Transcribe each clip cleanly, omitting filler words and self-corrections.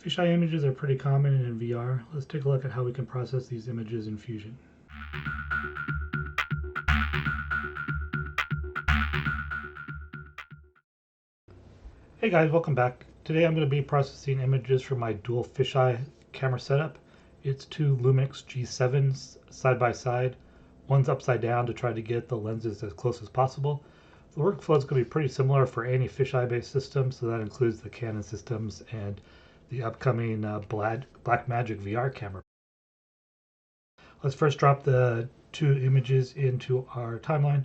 Fisheye images are pretty common in VR. Let's take a look at how we can process these images in Fusion. Hey guys, welcome back. Today I'm going to be processing images from my dual fisheye camera setup. It's two Lumix G7s side by side. One's upside down to try to get the lenses as close as possible. The workflow is going to be pretty similar for any fisheye based system, so that includes the Canon systems and the upcoming Blackmagic VR camera. Let's first drop the two images into our timeline.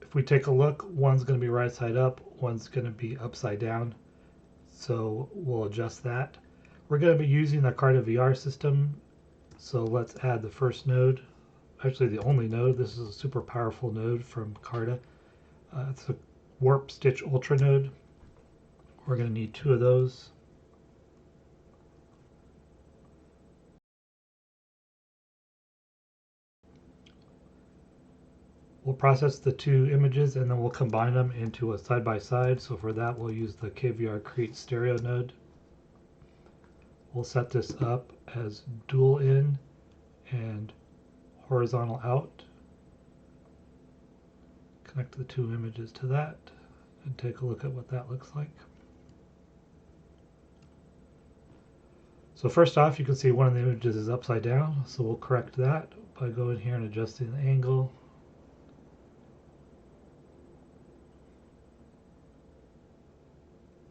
If we take a look, one's going to be right side up, one's going to be upside down. So we'll adjust that. We're going to be using the Carta VR system. So let's add the first node, actually the only node. This is a super powerful node from Carta. It's a Warp Stitch Ultra node. We're going to need two of those. We'll process the two images and then we'll combine them into a side-by-side. So for that, we'll use the KVR Create Stereo node. We'll set this up as dual in and horizontal out. Connect the two images to that and take a look at what that looks like. So first off, you can see one of the images is upside down, so we'll correct that by going here and adjusting the angle.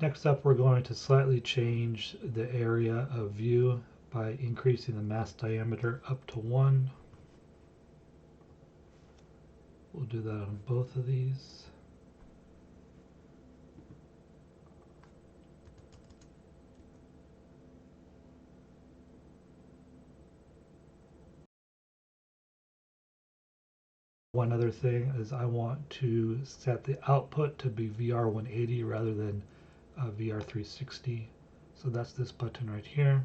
Next up, we're going to slightly change the area of view by increasing the mask diameter up to 1. We'll do that on both of these. One other thing is I want to set the output to be VR 180 rather than VR 360. So that's this button right here.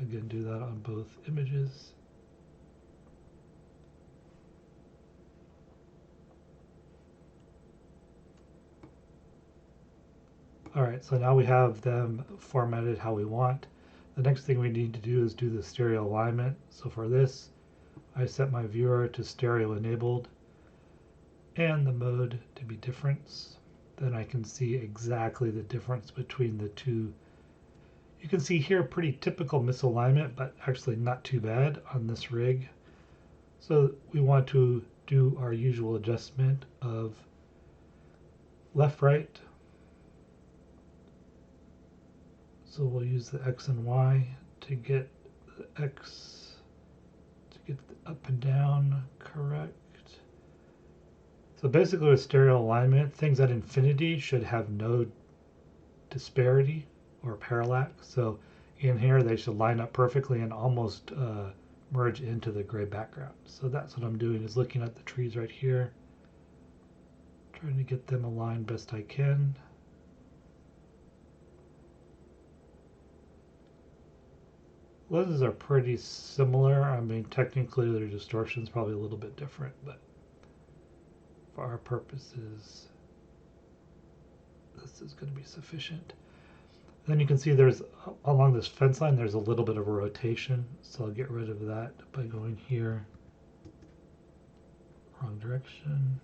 Again, do that on both images. Alright, so now we have them formatted how we want. The next thing we need to do is do the stereo alignment. So for this, I set my viewer to stereo enabled and the mode to be difference. Then I can see exactly the difference between the two. You can see here pretty typical misalignment, but actually not too bad on this rig. So we want to do our usual adjustment of left, right. So we'll use the X and Y to get the X, to get the up and down correct. So basically with stereo alignment, things at infinity should have no disparity or parallax. So in here they should line up perfectly and almost merge into the gray background. So that's what I'm doing, is looking at the trees right here, trying to get them aligned best I can. Lenses are pretty similar. I mean, technically their distortion is probably a little bit different, but for our purposes, this is going to be sufficient. Then you can see there's, along this fence line, there's a little bit of a rotation. So I'll get rid of that by going here. Wrong direction.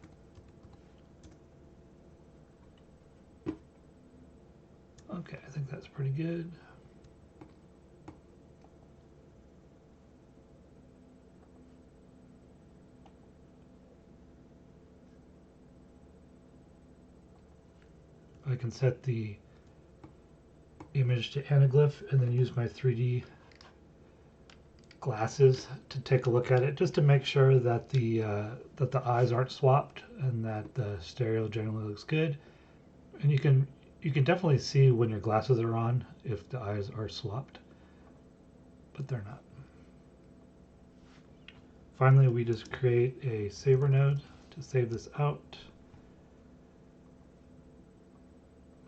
Okay, I think that's pretty good. I can set the image to anaglyph and then use my 3D glasses to take a look at it, just to make sure that the eyes aren't swapped and that the stereo generally looks good. And you can definitely see when your glasses are on if the eyes are swapped, but they're not. Finally, we just create a saver node to save this out.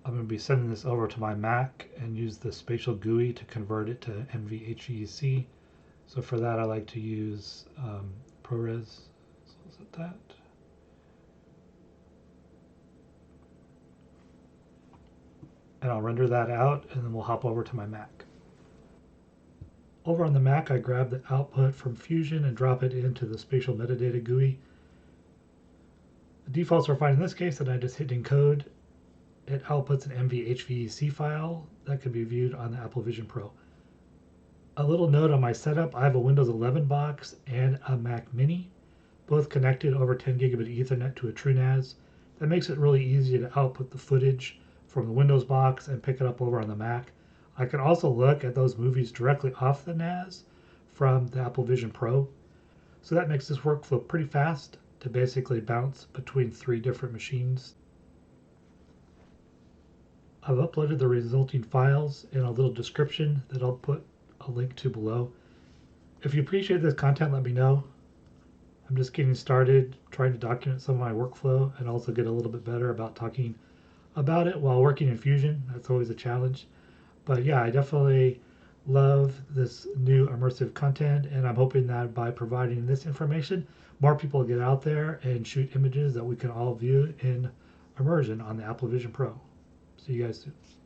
I'm going to be sending this over to my Mac and use the spatial GUI to convert it to NVHEC. So for that, I like to use ProRes. So I'll set that. and I'll render that out, and then we'll hop over to my Mac. Over on the Mac, I grab the output from Fusion and drop it into the spatial metadata GUI. The defaults are fine in this case, and I just hit encode. It outputs an MV-HVEC file that can be viewed on the Apple Vision Pro. A little note on my setup, I have a Windows 11 box and a Mac Mini, both connected over 10 gigabit Ethernet to a TrueNAS. That makes it really easy to output the footage from the Windows box and pick it up over on the Mac. I can also look at those movies directly off the NAS from the Apple Vision Pro. So that makes this workflow pretty fast to basically bounce between 3 different machines. I've uploaded the resulting files in a little description that I'll put a link to below. If you appreciate this content, let me know. I'm just getting started trying to document some of my workflow and also get a little bit better about talking about it while working in Fusion. That's always a challenge. But yeah, I definitely love this new immersive content, and I'm hoping that by providing this information, more people get out there and shoot images that we can all view in immersion on the Apple Vision Pro. See you guys soon.